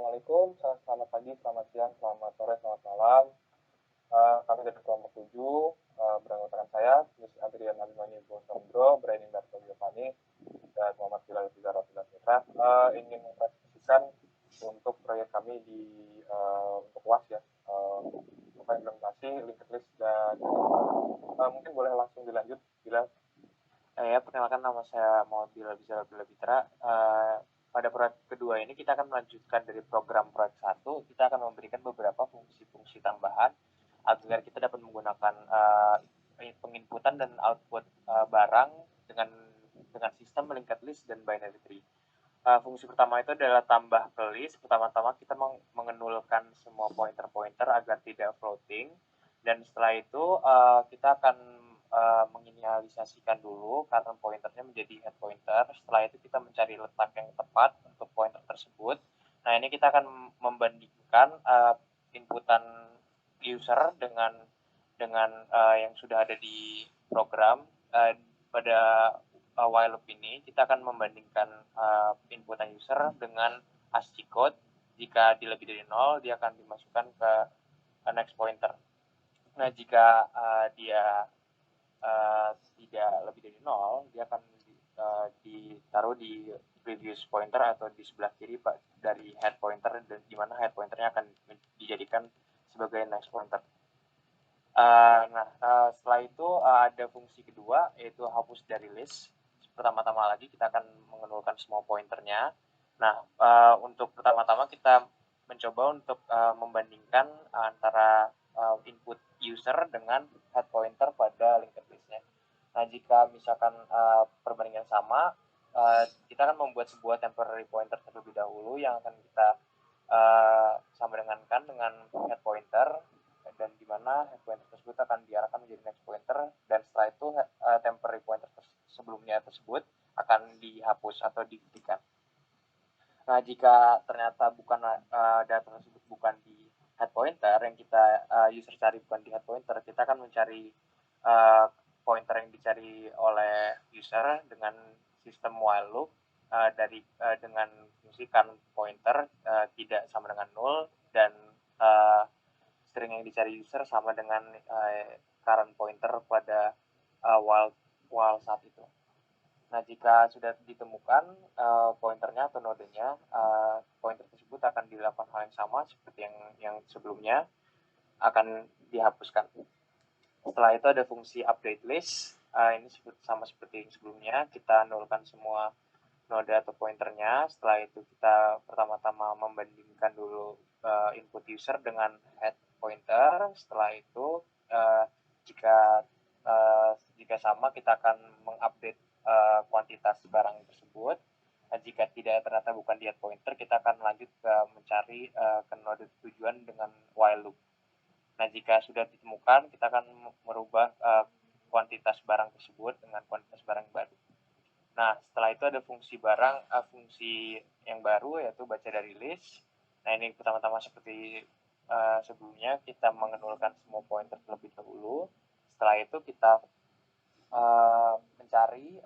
Assalamualaikum, selamat pagi, selamat siang, selamat sore, selamat malam. Kami dari kelompok 7, beranggotakan saya, Miss Adrian Alimani Bosondro, Braining Darto Giovanni, dan Muhammad Bilal Fizar Abdullah Mitra, ingin mempresentasikan untuk proyek kami di untuk UAS ya, untuk implementasi linked list dan mungkin boleh langsung dilanjut, Bilal. Ya, perkenalkan nama saya Muhammad Bilal Fizar Abdullah Mitra. Pada proyek kedua ini kita akan melanjutkan dari program proyek 1. Kita akan memberikan beberapa fungsi-fungsi tambahan agar kita dapat menggunakan penginputan dan output barang dengan sistem linked list dan binary tree. Fungsi pertama itu adalah tambah ke list. Pertama-tama kita mengenulkan semua pointer-pointer agar tidak floating, dan setelah itu kita akan menginisialisasikan dulu karena pointernya menjadi head pointer. Setelah itu kita mencari letak yang tepat untuk pointer tersebut. Nah, ini kita akan membandingkan inputan user dengan yang sudah ada di program. Pada while loop ini kita akan membandingkan inputan user dengan ASCII code. Jika lebih dari 0, dia akan dimasukkan ke next pointer. Nah, jika dia tidak lebih dari 0, dia akan ditaruh di previous pointer atau di sebelah kiri dari head pointer, dan di mana head pointernya akan dijadikan sebagai next pointer. Setelah itu ada fungsi kedua, yaitu hapus dari list. Pertama-tama lagi kita akan mengenulkan semua pointernya. Nah, untuk pertama-tama kita mencoba untuk membandingkan antara input user dengan head pointer pada linked listnya. Nah, jika misalkan perbandingan sama, kita akan membuat sebuah temporary pointer terlebih dahulu yang akan kita sama dengan head pointer, dan di mana head pointer tersebut akan diarahkan menjadi next pointer, dan setelah itu temporary pointer sebelumnya tersebut akan dihapus atau dihentikan. Nah, jika ternyata data tersebut bukan di head pointer, yang kita user cari bukan di head pointer, kita akan mencari pointer yang dicari oleh user dengan sistem while loop dengan fungsi current pointer tidak sama dengan 0, dan string yang dicari user sama dengan current pointer pada while saat itu. Nah, jika sudah ditemukan pointernya atau nodenya, pointer tersebut akan dilakukan hal yang sama seperti yang sebelumnya, akan dihapuskan. Setelah itu ada fungsi update list. Ini sama seperti yang sebelumnya, kita nolkan semua node atau pointernya. Setelah itu kita pertama-tama membandingkan dulu input user dengan head pointer. Setelah itu jika sama, kita akan mengupdate kuantitas barang tersebut. Jika tidak, ternyata bukan di head pointer, kita akan lanjut mencari ke node tujuan dengan while loop. Nah, jika sudah ditemukan, kita akan merubah kuantitas barang tersebut dengan kuantitas barang baru. Nah, setelah itu ada fungsi yang baru, yaitu baca dari list. Nah, ini pertama-tama seperti sebelumnya, kita mengenulkan semua pointer terlebih dahulu. Setelah itu kita mencari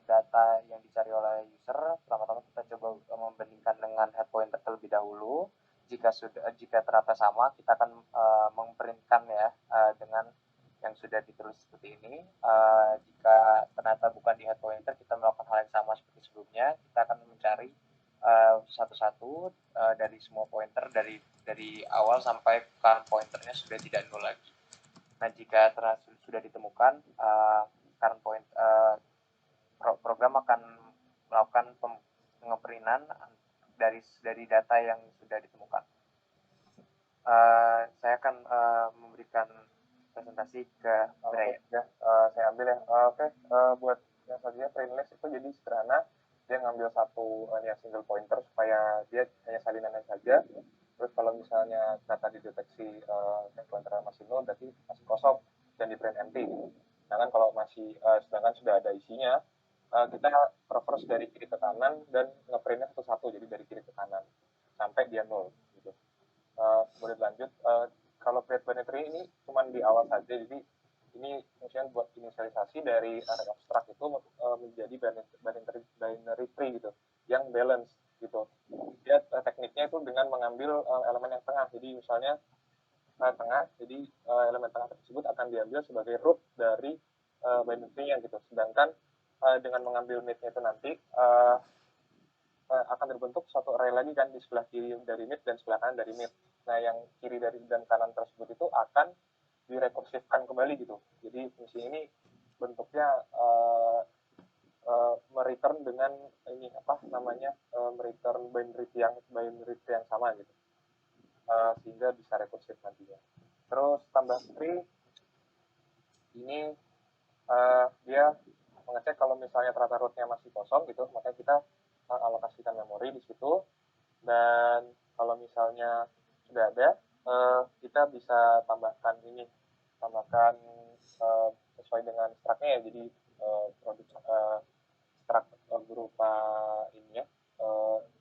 data yang dicari oleh user. Pertama-tama kita coba membandingkan dengan head pointer terlebih dahulu. Jika ternyata sama, kita akan memprintkan ya dengan yang sudah ditulis seperti ini. Jika ternyata bukan di head pointer, kita melakukan hal yang sama seperti sebelumnya. Kita akan mencari satu-satu dari semua pointer dari awal sampai current pointernya sudah tidak nol lagi. Nah, jika sudah ditemukan current point, program akan melakukan pengeprintan dari data yang sudah ditemukan. Saya akan memberikan presentasi ke Brian. Saya ambil ya. Buat yang selanjutnya print list itu jadi sederhana. Dia ngambil satu single pointer supaya dia hanya salinannya saja. Terus kalau misalnya data dideteksi pointer masih 0, berarti masih kosong dan di print empty. Sedangkan kalau sedangkan sudah ada isinya, kita reverse dari kiri ke kanan dan ngeprintnya satu-satu, jadi dari kiri ke kanan sampai dia 0 gitu. Kemudian lanjut, kalau create binary tree ini cuma di awal saja, jadi ini fungsinya buat inisialisasi dari array abstrak itu menjadi binary tree gitu. yang balance gitu. Dia tekniknya itu dengan mengambil elemen yang tengah. Jadi misalnya tengah, jadi elemen tengah tersebut akan diambil sebagai root dari binary-nya gitu. Sedangkan dengan mengambil mid-nya itu nanti akan terbentuk satu array lagi kan di sebelah kiri dari mid dan sebelah kanan dari mid. Nah, yang kiri dari dan kanan tersebut itu akan direkursifkan kembali gitu. Jadi fungsi ini bentuknya mereturn dengan ini apa namanya mereturn binary yang sama gitu. Sehingga bisa rekursif nantinya. Terus tambah tree ini dia mengecek kalau misalnya ternyata rootnya masih kosong gitu, maka kita alokasikan memori di situ. Dan kalau misalnya sudah ada, kita bisa tambahkan sesuai dengan struct-nya ya. Jadi produk struct berupa ini ya,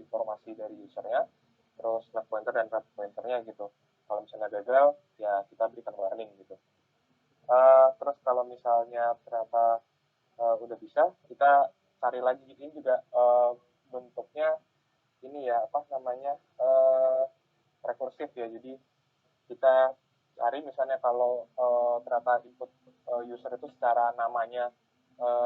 informasi dari usernya, terus left pointer dan right pointernya gitu. Kalau misalnya gagal, ya kita berikan warning gitu. Terus kalau misalnya ternyata udah bisa, kita cari lagi. Ini juga bentuknya ini ya apa namanya rekursif ya. Jadi kita cari misalnya kalau ternyata input user itu secara namanya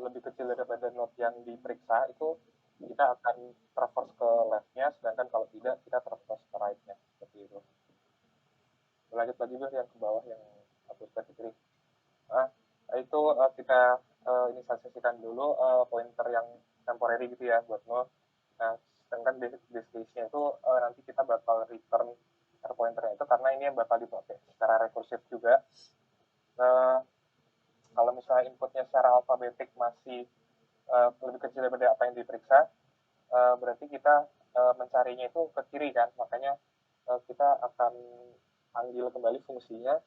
lebih kecil daripada node yang diperiksa, itu kita akan traverse ke left-nya, sedangkan kalau tidak kita traverse ke right-nya seperti itu. Lanjut lagi yang ke bawah yang hapus ke kiri. Itu kita inisiasikan dulu pointer yang temporary gitu ya buat node. Nah, sedangkan base case-nya itu nanti kita bakal return pointernya itu karena ini yang bakal dipakai secara rekursif juga. Kalau misalnya inputnya secara alfabetik masih lebih kecil daripada apa yang diperiksa, berarti kita mencarinya itu ke kiri kan, makanya kita akan panggil kembali fungsinya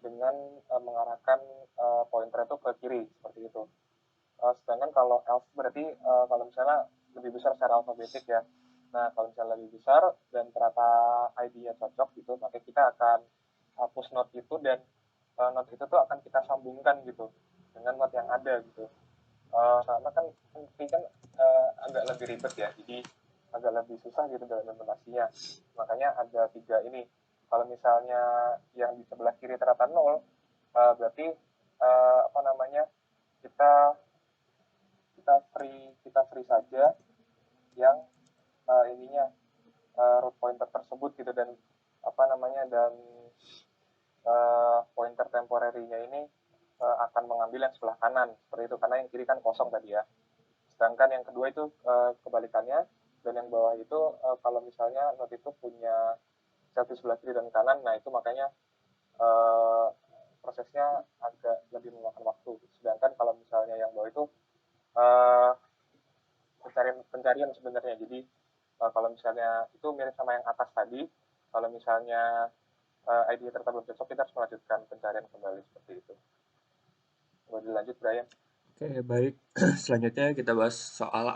dengan mengarahkan pointer itu ke kiri seperti itu. Sedangkan kalau else berarti kalau misalnya lebih besar secara alfabetik ya. Nah, kalau misalnya lebih besar dan ternyata ID-nya cocok gitu, maka kita akan hapus node itu dan node itu tuh akan kita sambungkan gitu dengan node yang ada gitu. Karena kan ini kan agak lebih ribet ya, jadi agak lebih susah gitu dalam implementasinya. Makanya ada 3 ini. Kalau misalnya yang di sebelah kiri ternyata 0, berarti apa namanya kita free saja yang ininya root pointer tersebut gitu, dan apa namanya dan pointer temporary-nya ini akan mengambil yang sebelah kanan seperti itu, karena yang kiri kan kosong tadi ya. Sedangkan yang kedua itu kebalikannya, dan yang bawah itu kalau misalnya node itu punya satu sebelah kiri dan kanan, nah itu makanya prosesnya agak lebih memakan waktu. Sedangkan kalau misalnya yang bawah itu pencarian sebenarnya. Jadi kalau misalnya itu mirip sama yang atas tadi, kalau misalnya ID ternyata belum cocok, kita harus melanjutkan pencarian kembali seperti itu. Boleh dilanjut, Brian? Oke, baik. Selanjutnya kita bahas soal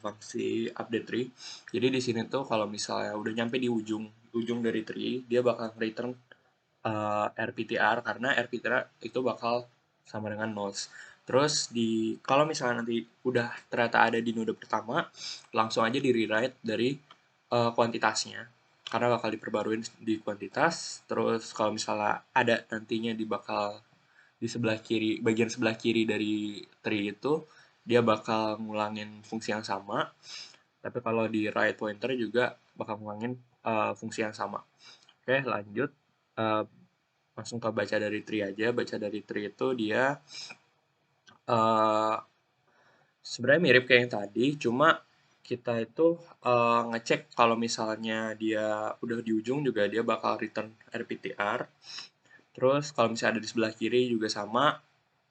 fungsi update tree. Jadi di sini tuh kalau misalnya udah nyampe di ujung dari tree, dia bakal return RPTR, karena RPTR itu bakal sama dengan nodes. Terus kalau misalnya nanti udah ternyata ada di node pertama, langsung aja di rewrite dari kuantitasnya, karena bakal diperbaruin di kuantitas. Terus kalau misalnya ada nantinya di sebelah kiri, bagian sebelah kiri dari tree itu, dia bakal ngulangin fungsi yang sama. Tapi kalau di right pointer juga bakal ngulangin fungsi yang sama. Oke, lanjut. Langsung ke baca dari tree aja. Baca dari tree itu dia sebenarnya mirip kayak yang tadi, cuma kita itu ngecek kalau misalnya dia udah di ujung juga dia bakal return RPTR. Terus kalau misalnya ada di sebelah kiri juga sama,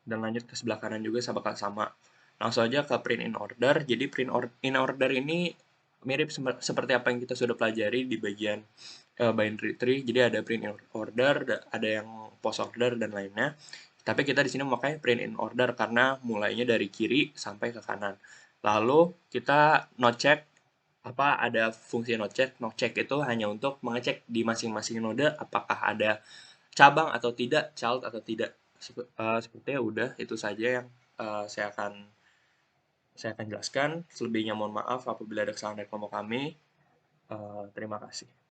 dan lanjut ke sebelah kanan juga bakal sama. Langsung aja ke print in order. Jadi print in order ini mirip seperti apa yang kita sudah pelajari di bagian binary tree. Jadi ada print in order, ada yang post order dan lainnya. Tapi kita di sini memakai print in order karena mulainya dari kiri sampai ke kanan. Lalu kita node check, ada fungsi node check. Node check itu hanya untuk mengecek di masing-masing node apakah ada cabang atau tidak, child atau tidak. Sepertinya udah itu saja yang saya akan saya akan jelaskan. Selebihnya mohon maaf apabila ada kesalahan dari kelompok kami. Terima kasih.